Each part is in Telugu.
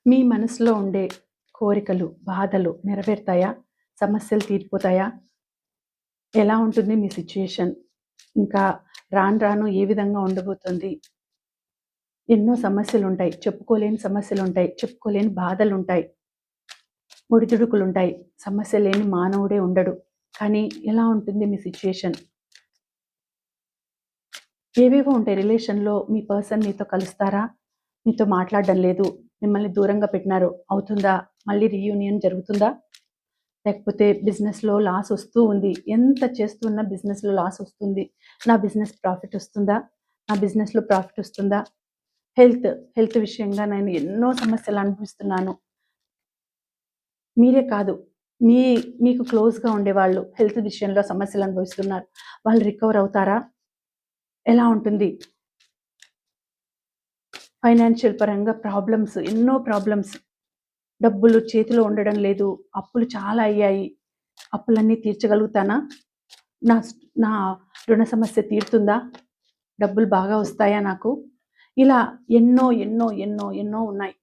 మీ మనసులో ఉండే కోరికలు, బాధలు నెరవేరుతాయా? సమస్యలు తీరిపోతాయా? ఎలా ఉంటుంది మీ సిట్యుయేషన్? ఇంకా రాను రాను ఏ విధంగా ఉండబోతుంది? ఎన్నో సమస్యలుంటాయి. చెప్పుకోలేని సమస్యలుంటాయి. చెప్పుకోలేని బాధలుంటాయి. ఒడిదుడుకులుంటాయి. సమస్య లేని మానవుడే ఉండడు. కానీ ఎలా ఉంటుంది మీ సిట్యుయేషన్? ఏవేవో ఉంటాయి రిలేషన్‌లో మీ పర్సన్ మీతో కలుస్తారా? మీతో మాట్లాడడం లేదు. మిమ్మల్ని దూరంగా పెట్టినారు. అవుతుందా? మళ్ళీ రీయూనియన్ జరుగుతుందా? లేకపోతే బిజినెస్‌లో లాస్ వస్తూ ఉంది. ఎంత చేస్తున్నా బిజినెస్‌లో లాస్ వస్తుంది. నా బిజినెస్ ప్రాఫిట్ వస్తుందా? నా బిజినెస్‌లో ప్రాఫిట్ వస్తుందా? హెల్త్ విషయంగా నేను ఎన్నో సమస్యలు అనుభవిస్తున్నాను. మీరే కాదు, మీ మీకు క్లోజ్‌గా ఉండేవాళ్ళు హెల్త్ విషయంలో సమస్యలు అనుభవిస్తున్నారు. వాళ్ళు రికవర్ అవుతారా? ఎలా ఉంటుంది? ఫైనాన్షియల్ పరంగా ప్రాబ్లమ్స్, ఎన్నో ప్రాబ్లమ్స్. డబ్బులు చేతిలో ఉండడం లేదు. అప్పులు చాలా అయ్యాయి. అప్పులన్నీ తీర్చగలుగుతానా? నా స్ నా రుణ సమస్య తీరుతుందా? డబ్బులు బాగా వస్తాయా నాకు? ఇలా ఎన్నో ఉన్నాయి.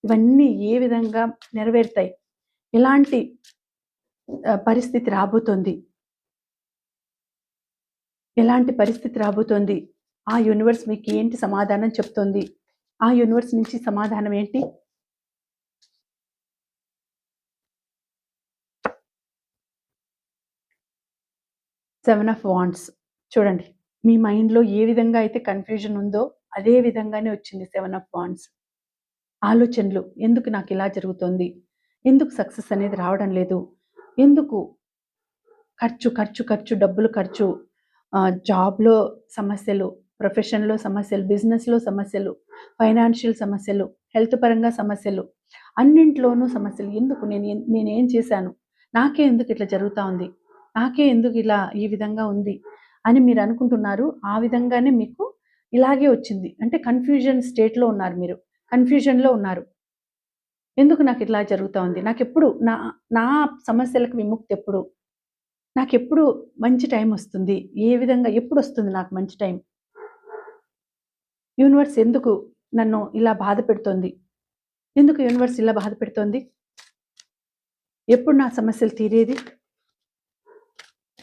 ఇవన్నీ ఏ విధంగా నెరవేరుతాయి? ఎలాంటి పరిస్థితి రాబోతోంది? ఎలాంటి పరిస్థితి రాబోతోంది? ఆ యూనివర్స్ మీకు ఏంటి సమాధానం చెప్తోంది? ఆ యూనివర్స్ నుంచి సమాధానం ఏంటి? సెవెన్ ఆఫ్ వాండ్స్ చూడండి. మీ మైండ్‌లో ఏ విధంగా అయితే కన్‌ఫ్యూజన్ ఉందో, అదే విధంగానే వచ్చింది సెవెన్ ఆఫ్ వాండ్స్. ఆలోచనలు. ఎందుకు నాకిలా జరుగుతోంది? ఎందుకు సక్సెస్ అనేది రావడం లేదు? ఎందుకు డబ్బులు ఖర్చు, జాబ్‌లో సమస్యలు, ప్రొఫెషన్‌లో సమస్యలు, బిజినెస్‌లో సమస్యలు, ఫైనాన్షియల్ సమస్యలు, హెల్త్ పరంగా సమస్యలు, అన్నింట్లోనూ సమస్యలు. ఎందుకు నేనేం చేశాను? నాకే ఎందుకు ఇట్లా జరుగుతా ఉంది? నాకే ఎందుకు ఇలా ఈ విధంగా ఉంది? అని మీరు అనుకుంటున్నారు. ఆ విధంగానే మీకు ఇలాగే వచ్చింది. అంటే కన్‌ఫ్యూజన్ స్టేట్‌లో ఉన్నారు మీరు. కన్‌ఫ్యూజన్‌లో ఉన్నారు. ఎందుకు నాకిట్లా జరుగుతా ఉంది? నాకెప్పుడు నా నా సమస్యలకు విముక్తి ఎప్పుడు? నాకెప్పుడు మంచి టైమొస్తుంది? ఏ విధంగా ఎప్పుడొస్తుంది నాకు మంచి టైం? యూనివర్స్ ఎందుకు నన్ను ఇలా బాధ పెడుతోంది? ఎందుకు యూనివర్స్ ఇలా బాధ పెడుతోంది? ఎప్పుడు నా సమస్యలు తీరేది?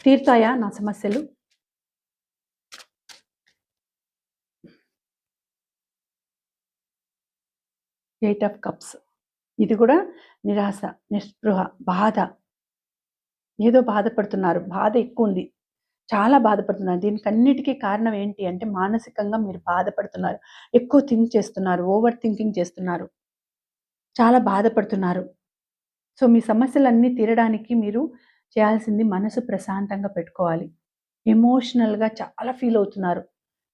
తీరుతాయా నా సమస్యలు? Eight of cups. ఇది కూడా నిరాశ, నిస్పృహ, బాధ. ఏదో బాధపడుతున్నారు. బాధ ఎక్కువుంది. చాలా బాధపడుతున్నారు. దీనికన్నిటికి కారణం ఏంటి అంటే మానసికంగా మీరు బాధపడుతున్నారు. ఎక్కువ థింక్ చేస్తున్నారు. ఓవర్ థింకింగ్ చేస్తున్నారు. చాలా బాధపడుతున్నారు. సో, మీ సమస్యలన్నీ తీరడానికి మీరు చేయాల్సింది మనసు ప్రశాంతంగా పెట్టుకోవాలి. ఎమోషనల్‌గా చాలా ఫీల్ అవుతున్నారు.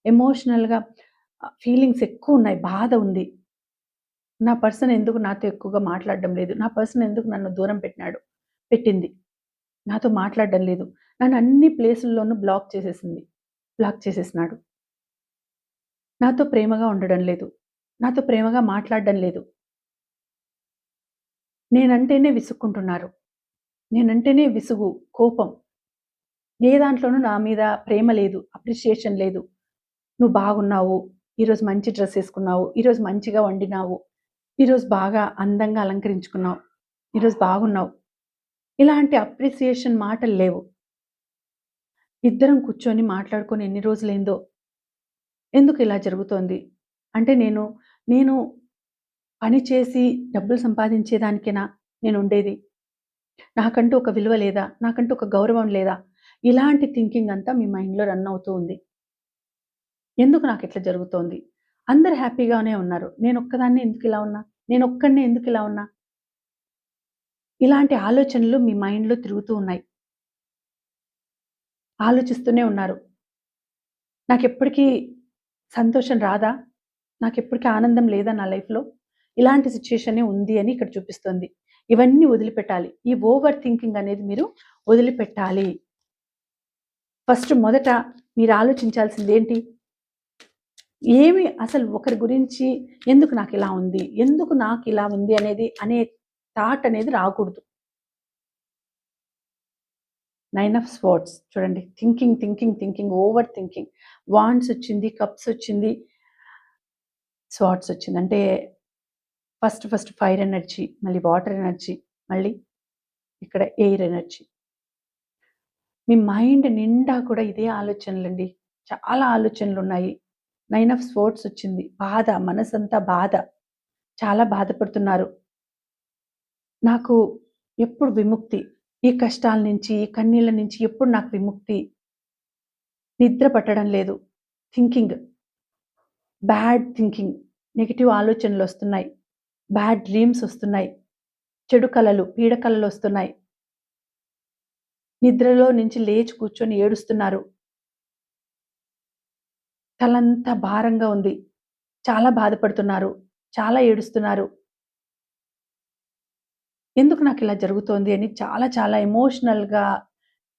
ఎమోషనల్‌గా ఫీలింగ్స్ ఎక్కువున్నాయి. బాధ ఉంది. నా పర్సన్ ఎందుకు నాతో ఎక్కువగా మాట్లాడడం లేదు? నా పర్సన్ ఎందుకు నన్ను దూరం పెట్టింది. నాతో మాట్లాడడం లేదు. నన్ను అన్ని ప్లేసుల్లోనూ బ్లాక్ చేసేసినాడు. నాతో ప్రేమగా ఉండడం లేదు. నాతో ప్రేమగా మాట్లాడడం లేదు. నేనంటేనే విసుక్కుంటున్నారు. నేనంటేనే విసుగు, కోపం. ఏ దాంట్లోనూ నా మీద ప్రేమ లేదు. అప్రిషియేషన్ లేదు. నువ్వు బాగున్నావు. ఈరోజు మంచి డ్రెస్ ఏసుకున్నావు. ఈరోజు మంచిగా వండినావు. ఈరోజు బాగా అందంగా అలంకరించుకున్నావు. ఈరోజు బాగున్నావు. ఇలాంటి అప్రిసియేషన్ మాటలు లేవు. ఇద్దరం కూర్చొని మాట్లాడుకొని ఎన్ని రోజులైందో. ఎందుకు ఇలా జరుగుతోంది? అంటే నేను పని చేసి డబ్బులు సంపాదించేదానికేనా నేనుండేది? నాకంటూ ఒక విలువ లేదా? నాకంటూ ఒక గౌరవం లేదా? ఇలాంటి థింకింగ్ అంతా మీ మైండ్‌లో రన్ అవుతూ ఉంది. ఎందుకు నాకిట్లా జరుగుతోంది? అందరూ హ్యాపీగానే ఉన్నారు. నేనొక్కదాన్నే ఎందుకిలా ఉన్నా? నేనొక్కడినే ఎందుకిలా ఉన్నా? ఇలాంటి ఆలోచనలు మీ మైండ్‌లో తిరుగుతూ ఉన్నాయి. ఆలోచిస్తూనే ఉన్నారు. నాకెప్పటికీ సంతోషం రాదా? నాకెప్పటికి ఆనందం లేదా నా లైఫ్‌లో? ఇలాంటి సిట్యుయేషనే ఉంది అని ఇక్కడ చూపిస్తుంది. ఇవన్నీ వదిలిపెట్టాలి. ఈ ఓవర్ థింకింగ్ అనేది మీరు వదిలిపెట్టాలి. ఫస్ట్ మొదట మీరు ఆలోచించాల్సిందేంటి? ఏమి అసలు ఒకరి గురించి ఎందుకు నాకిలా ఉంది? ఎందుకు నాకిలా ఉంది అనే థాట్ అనేది రాకూడదు. 9 ఆఫ్ స్వర్డ్స్ చూడండి. Thinking, over thinking. వాండ్స్ వచ్చింది, కప్స్ వచ్చింది, స్వర్డ్స్ వచ్చింది. అంటే ఫస్ట్ ఫైర్ ఎనర్జీ, మళ్ళీ వాటర్ ఎనర్జీ, మళ్ళీ ఇక్కడ ఎయిర్ ఎనర్జీ. మీ మైండ్ నిండా కూడా ఇదే ఆలోచనలండి. చాలా ఆలోచనలున్నాయి. 9 ఆఫ్ స్వోర్డ్స్ వచ్చింది. బాధ, మనసంతా బాధ. చాలా బాధపడుతున్నారు. నాకు ఎప్పుడు విముక్తి? ఈ కష్టాల నుంచి, ఈ కన్నీళ్ళ నుంచి ఎప్పుడు నాకు విముక్తి? నిద్ర పట్టడం లేదు. థింకింగ్, బ్యాడ్ థింకింగ్, నెగెటివ్ ఆలోచనలొస్తున్నాయి. బ్యాడ్ డ్రీమ్స్ ఒస్తున్నాయి. చెడు కలలు, పీడ కలలొస్తున్నాయి. నిద్రలో నుంచి లేచి కూర్చొని ఏడుస్తున్నారు. తలంతా భారంగా ఉంది. చాలా బాధపడుతున్నారు. చాలా ఏడుస్తున్నారు. ఎందుకు నాకిలా జరుగుతోంది అని చాలా చాలా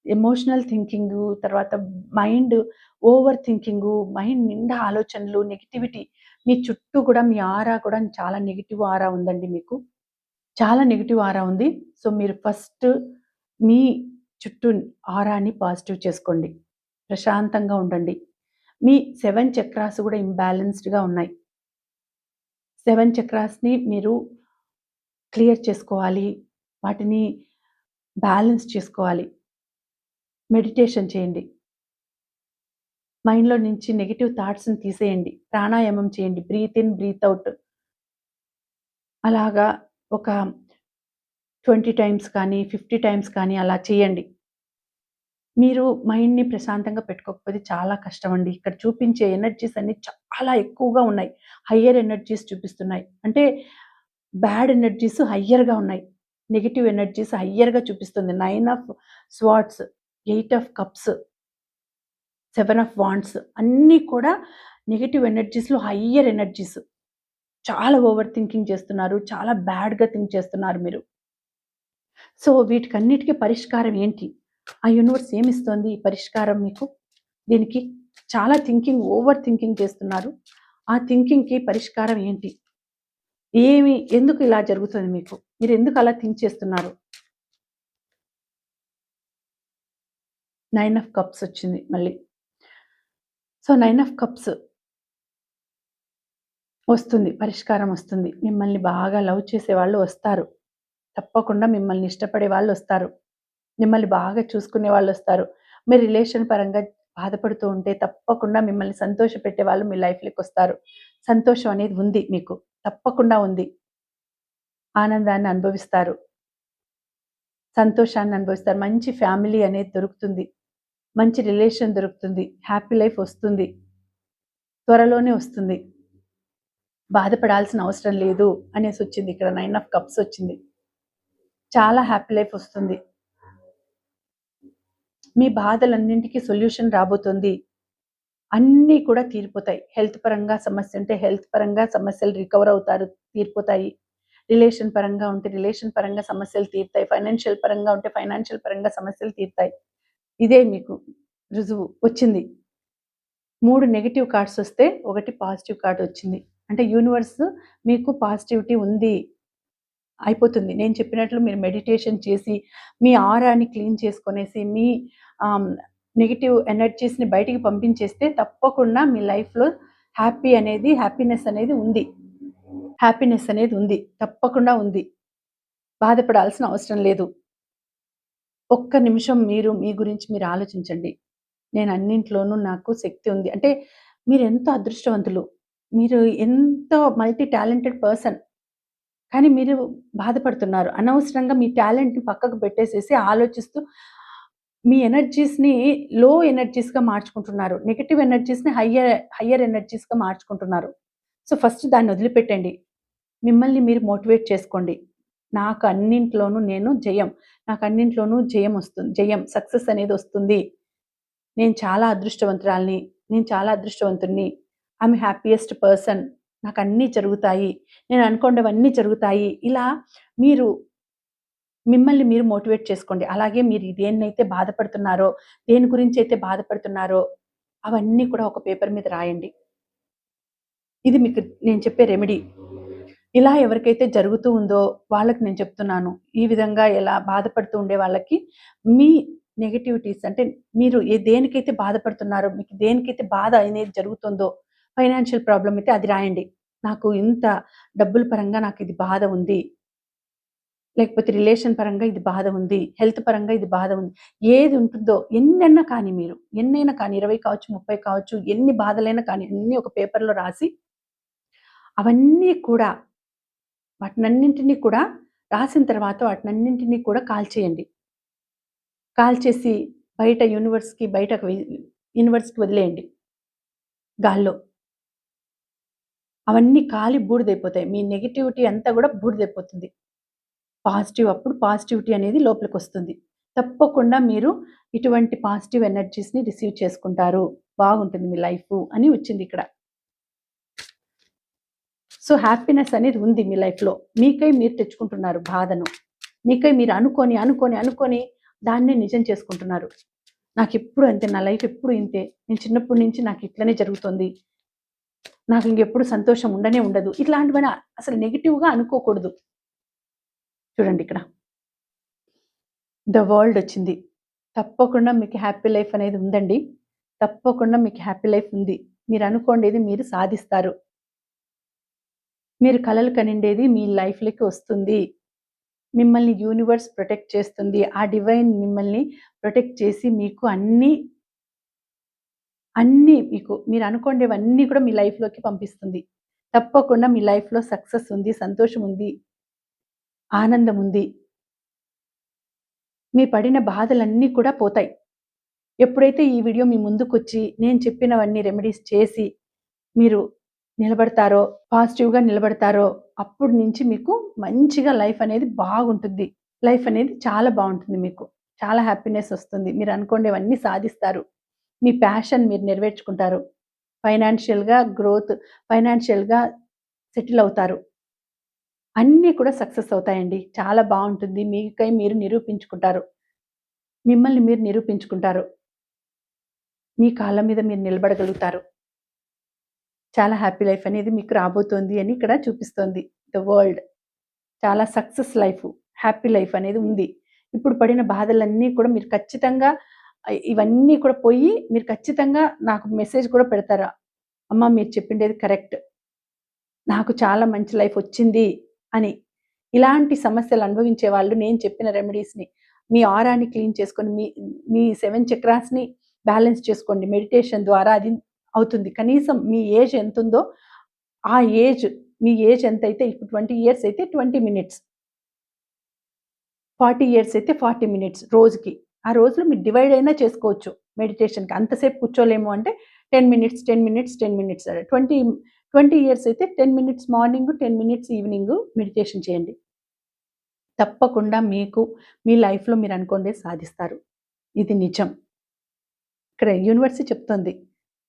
ఎమోషనల్ థింకింగు, తర్వాత మైండ్ ఓవర్ థింకింగు, మైండ్ నిండా ఆలోచనలు, నెగటివిటీ. మీ చుట్టూ కూడా మీ ఆరా కూడా చాలా నెగెటివ్ ఆరా ఉందండి మీకు. చాలా నెగెటివ్ ఆరా ఉంది. సో, మీరు ఫస్ట్ మీ చుట్టూ ఆరాని పాజిటివ్ చేసుకోండి. ప్రశాంతంగా ఉండండి. మీ 7 చక్రాస్ కూడా ఇంబాలెన్స్డ్‌గా ఉన్నాయి. 7 చక్రాస్‌ని మీరు క్లియర్ చేసుకోవాలి. వాటిని బ్యాలెన్స్ చేసుకోవాలి. మెడిటేషన్ చేయండి. మైండ్‌లో నుంచి నెగెటివ్ థాట్స్‌ని తీసేయండి. ప్రాణాయామం చేయండి. Breathe in, breathe out. అలాగా ఒక 20 టైమ్స్ కానీ, 50 టైమ్స్ కానీ అలా చేయండి. మీరు మైండ్‌ని ప్రశాంతంగా పెట్టుకోకపోతే చాలా కష్టమండి. ఇక్కడ చూపించే ఎనర్జీస్ అన్నీ చాలా ఎక్కువగా ఉన్నాయి. హయ్యర్ ఎనర్జీస్ చూపిస్తున్నాయి. అంటే బ్యాడ్ ఎనర్జీస్ హయ్యర్‌గా ఉన్నాయి. నెగెటివ్ ఎనర్జీస్ హయ్యర్‌గా చూపిస్తుంది. 9 of swords, 8 of cups, 7 of wands అన్నీ కూడా నెగెటివ్ ఎనర్జీస్‌లో హయ్యర్ ఎనర్జీస్. చాలా ఓవర్ థింకింగ్ చేస్తున్నారు. చాలా బ్యాడ్‌గా థింక్ చేస్తున్నారు మీరు. సో, వీటికన్నిటికి పరిష్కారం ఏంటి? ఆ యూనివర్స్ ఏమిస్తోంది ఈ పరిష్కారం మీకు? దీనికి చాలా ఓవర్ థింకింగ్ చేస్తున్నారు. ఆ థింకింగ్‌కి పరిష్కారం ఏంటి? ఎందుకు ఇలా జరుగుతుంది మీకు? మీరెందుకు అలా థింక్ చేస్తున్నారు? 9 ఆఫ్ కప్స్ వచ్చింది మళ్ళీ. సో, 9 ఆఫ్ కప్స్ వస్తుంది. పరిష్కారం వస్తుంది. మిమ్మల్ని బాగా లవ్ చేసేవాళ్ళు వస్తారు. తప్పకుండా మిమ్మల్ని ఇష్టపడే వాళ్ళొస్తారు. మిమ్మల్ని బాగా చూసుకునే వాళ్ళొస్తారు. మీరు రిలేషన్ పరంగా బాధపడుతూ ఉంటే తప్పకుండా మిమ్మల్ని సంతోషపెట్టే వాళ్ళు మీ లైఫ్‌లోకొస్తారు. సంతోషం అనేది ఉంది మీకు. తప్పకుండా ఉంది. ఆనందాన్ని అనుభవిస్తారు. సంతోషాన్ని అనుభవిస్తారు. మంచి ఫ్యామిలీ అనేది దొరుకుతుంది. మంచి రిలేషన్ దొరుకుతుంది. హ్యాపీ లైఫ్ వస్తుంది. త్వరలోనే వస్తుంది. బాధపడాల్సిన అవసరం లేదు అనేసొచ్చింది. ఇక్కడ 9 ఆఫ్ కప్స్ వచ్చింది. చాలా హ్యాపీ లైఫ్ వస్తుంది. మీ బాధలన్నింటికి సొల్యూషన్ రాబోతుంది. అన్నీ కూడా తీరిపోతాయి. హెల్త్ పరంగా సమస్య ఉంటే హెల్త్ పరంగా సమస్యలు రికవర్ అవుతారు, తీరిపోతాయి. రిలేషన్ పరంగా ఉంటే రిలేషన్ పరంగా సమస్యలు తీరుతాయి. ఫైనాన్షియల్ పరంగా ఉంటే ఫైనాన్షియల్ పరంగా సమస్యలు తీరుతాయి. ఇదే మీకు రుజువు వచ్చింది. 3 నెగెటివ్ కార్డ్స్ వస్తే, ఒకటి పాజిటివ్ కార్డ్ వచ్చింది. అంటే యూనివర్స్ మీకు పాజిటివిటీ ఉంది. అయిపోతుంది. నేను చెప్పినట్లు మీరు మెడిటేషన్ చేసి, మీ ఆరాని క్లీన్ చేసుకొనేసి, మీ ఆహ్, నెగెటివ్ ఎనర్జీస్‌ని బయటికి పంపించేస్తే తప్పకుండా మీ లైఫ్‌లో హ్యాపీనెస్ అనేది ఉంది. హ్యాపీనెస్ అనేది ఉంది. తప్పకుండా ఉంది. బాధపడాల్సిన అవసరం లేదు. ఒక్క నిమిషం మీరు మీ గురించి మీరు ఆలోచించండి. నేను అన్నింట్లోనూ నాకు శక్తి ఉంది. అంటే మీరెంతో అదృష్టవంతులు. మీరు ఎంతో మల్టీ టాలెంటెడ్ పర్సన్. కానీ మీరు బాధపడుతున్నారు. అనవసరంగా మీ టాలెంట్‌ని పక్కకు పెట్టేసేసి ఆలోచిస్తూ మీ ఎనర్జీస్‌ని లో ఎనర్జీస్‌గా మార్చుకుంటున్నారు. నెగెటివ్ ఎనర్జీస్‌ని హయ్యర్ ఎనర్జీస్‌గా మార్చుకుంటున్నారు. సో, ఫస్ట్ దాన్ని వదిలిపెట్టండి. మిమ్మల్ని మీరు మోటివేట్ చేసుకోండి. నాకు అన్నింట్లోనూ నేను జయం. నాకు అన్నింట్లోనూ జయం, సక్సెస్ అనేది వస్తుంది. నేను చాలా అదృష్టవంతురాలిని. నేను చాలా అదృష్టవంతుడిని. I'm happiest person. నాకన్నీ జరుగుతాయి. నేను అనుకున్నవన్నీ జరుగుతాయి. ఇలా మీరు మిమ్మల్ని మీరు మోటివేట్ చేసుకోండి. అలాగే మీరు దేన్నైతే బాధపడుతున్నారో, దేని గురించైతే బాధపడుతున్నారో అవన్నీ కూడా ఒక పేపర్ మీద రాయండి. ఇది మీకు నేను చెప్పే రెమెడీ. ఇలా ఎవరికైతే జరుగుతూ ఉందో వాళ్ళకి నేను చెప్తున్నాను. ఈ విధంగా ఎలా బాధపడుతూ ఉండే వాళ్ళకి మీ నెగటివిటీస్ అంటే మీరు దేనికైతే బాధపడుతున్నారో, మీకు దేనికైతే బాధ అనేది జరుగుతుందో, ఫైనాన్షియల్ ప్రాబ్లమ్ అయితే అది రాయండి. నాకు ఇంత డబ్బుల పరంగా నాకు ఇది బాధ ఉంది. లేకపోతే రిలేషన్ పరంగా ఇది బాధ ఉంది. హెల్త్ పరంగా ఇది బాధ ఉంది. ఏది ఉంటుందో ఎన్నైనా కానీ మీరు, ఎన్నైనా కానీ 20 కావచ్చు, 30 కావచ్చు, ఎన్ని బాధలైనా కానీ అన్నీ ఒక పేపర్‌లో రాసి, అవన్నీ కూడా వాటినన్నింటిని కూడా రాసిన తర్వాత వాటినన్నింటిని కూడా కాల్చేయండి. కాల్చేసి బయట యూనివర్స్‌కి వదిలేయండి గాల్లో. అవన్నీ కాలి బూడిదైపోతాయి. మీ నెగటివిటీ అంతా గూడా బూడిదైపోతుంది. అప్పుడు పాజిటివిటీ అనేది లోపలికొస్తుంది. తప్పకుండా మీరు ఇటువంటి పాజిటివ్ ఎనర్జీస్‌ని రిసీవ్ చేసుకుంటారు. బాగుంటుంది మీ లైఫు అని వచ్చిందిక్కడ. సో, హ్యాపీనెస్ అనేది ఉంది మీ లైఫ్‌లో. మీకై మీరు తెచ్చుకుంటున్నారు బాధను. మీకై మీరు అనుకోని దాన్నే నిజం చేసుకుంటున్నారు. నాకెప్పుడు అంతే, నా లైఫ్ ఎప్పుడు ఇంతే. నేను చిన్నప్పటి నుంచి నాకు ఇట్లనే జరుగుతుంది. నాకు ఇంకెప్పుడు సంతోషం ఉండనే ఉండదు. ఇట్లాంటివన్నీ అసలు నెగెటివ్‌గా అనుకోకూడదు. చూడండి ఇక్కడ. ద వరల్డ్ వచ్చింది. తప్పకుండా మీకు హ్యాపీ లైఫ్ అనేది ఉందండి. తప్పకుండా మీకు హ్యాపీ లైఫ్ ఉంది. మీరు అనుకోండేది మీరు సాధిస్తారు. మీరు కలలు కనిండేది మీ లైఫ్‌లోకి వస్తుంది. మిమ్మల్ని యూనివర్స్ ప్రొటెక్ట్ చేస్తుంది. ఆ డివైన్ మిమ్మల్ని ప్రొటెక్ట్ చేసి మీకు అన్నీ మీకు మీరు అనుకోండేవన్నీ కూడా మీ లైఫ్‌లోకి పంపిస్తుంది. తప్పకుండా మీ లైఫ్‌లో సక్సెస్ ఉంది, సంతోషం ఉంది, ఆనందం ఉంది. మీరు పడిన బాధలన్నీ కూడా పోతాయి. ఎప్పుడైతే ఈ వీడియో మీ ముందుకొచ్చి నేను చెప్పినవన్నీ రెమెడీస్ చేసి మీరు నిలబడతారో, పాజిటివ్‌గా నిలబడతారో, అప్పటి నుంచి మీకు మంచిగా లైఫ్ అనేది బాగుంటుంది. లైఫ్ అనేది చాలా బావుంటుంది మీకు. చాలా హ్యాపీనెస్ వస్తుంది. మీరు అనుకోండేవన్నీ సాధిస్తారు. మీ ప్యాషన్ మీరు నెరవేర్చుకుంటారు. ఫైనాన్షియల్‌గా సెటిల్ అవుతారు. అన్నీ కూడా సక్సెస్ అవుతాయండి. చాలా బావుంటుంది. మీకై మీరు నిరూపించుకుంటారు. మిమ్మల్ని మీరు నిరూపించుకుంటారు. మీ కాళ్ళ మీద మీరు నిలబడగలుగుతారు. చాలా హ్యాపీ లైఫ్ అనేది మీకు రాబోతోంది అని ఇక్కడ చూపిస్తోంది ద వరల్డ్. చాలా సక్సెస్ లైఫ్, హ్యాపీ లైఫ్ అనేది ఉంది. ఇప్పుడు పడిన బాధలన్నీ కూడా మీరు ఖచ్చితంగా ఇవన్నీ కూడా పోయి మీరు ఖచ్చితంగా నాకు మెసేజ్ కూడా పెడతారా? అమ్మ మీరు చెప్పిండేది కరెక్ట్. నాకు చాలా మంచి లైఫ్ వచ్చింది అని. ఇలాంటి సమస్యలు అనుభవించే వాళ్ళు నేను చెప్పిన రెమెడీస్‌ని మీ ఆరాని క్లీన్ చేసుకొని మీ 7 చక్రాస్‌ని బ్యాలెన్స్ చేసుకోండి. మెడిటేషన్ ద్వారా అది అవుతుంది. కనీసం మీ ఏజ్ ఎంతుందో ఆ ఏజ్ మీ ఏజ్ ఎంతైతే ఇప్పుడు 20 ఇయర్స్ అయితే 20 మినిట్స్. 40 ఇయర్స్ అయితే 40 మినిట్స్ రోజుకి. ఆ రోజులో మీరు డివైడ్ అయినా చేసుకోవచ్చు మెడిటేషన్‌కి. అంతసేపు కూర్చోలేము అంటే 10 మినిట్స్, 10 మినిట్స్, 10 మినిట్స్ 20 ఇయర్స్ అయితే 10 minutes morning, 10 minutes evening meditation చేయండి. తప్పకుండా మీకు మీ లైఫ్‌లో మీరు అనుకోండేది సాధిస్తారు. ఇది నిజం. ఇక్కడ యూనివర్సే చెప్తోంది.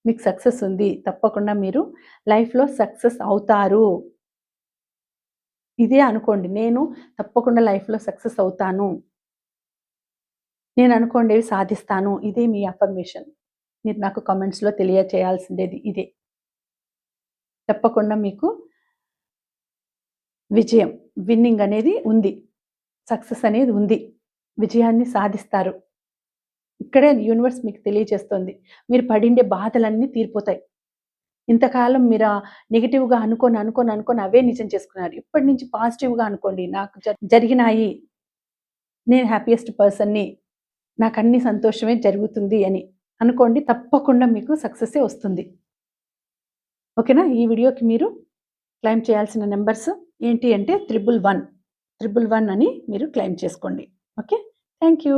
మీకు సక్సెస్ ఉంది. తప్పకుండా మీరు లైఫ్‌లో సక్సెస్ అవుతారు. ఇదే అనుకోండి. నేను తప్పకుండా లైఫ్‌లో సక్సెస్ అవుతాను. నేను అనుకోండేవి సాధిస్తాను. ఇదే మీ అఫర్మేషన్. మీరు నాకు కామెంట్స్‌లో తెలియచేయాల్సిండేది ఇదే. తప్పకుండా మీకు విన్నింగ్ అనేది ఉంది. సక్సెస్ అనేది ఉంది. విజయాన్ని సాధిస్తారు. ఇక్కడే యూనివర్స్ మీకు తెలియచేస్తోంది. మీరు పడిండే బాధలన్నీ తీరిపోతాయి. ఇంతకాలం మీరు నెగెటివ్‌గా అనుకోని అవే నిజం చేసుకున్నారు. ఇప్పటి నుంచి పాజిటివ్‌గా అనుకోండి. నాకు జరిగినాయి. నేను హ్యాపీయెస్ట్ పర్సన్‌ని. నాకన్నీ సంతోషమే జరుగుతుంది అని అనుకోండి. తప్పకుండా మీకు సక్సెస్సే వస్తుంది. ఓకేనా? ఈ వీడియోకి మీరు క్లెయిమ్ చేయాల్సిన నంబర్స్ ఏంటి అంటే 111 అని మీరు క్లెయిమ్ చేసుకోండి. ఓకే. Thank you.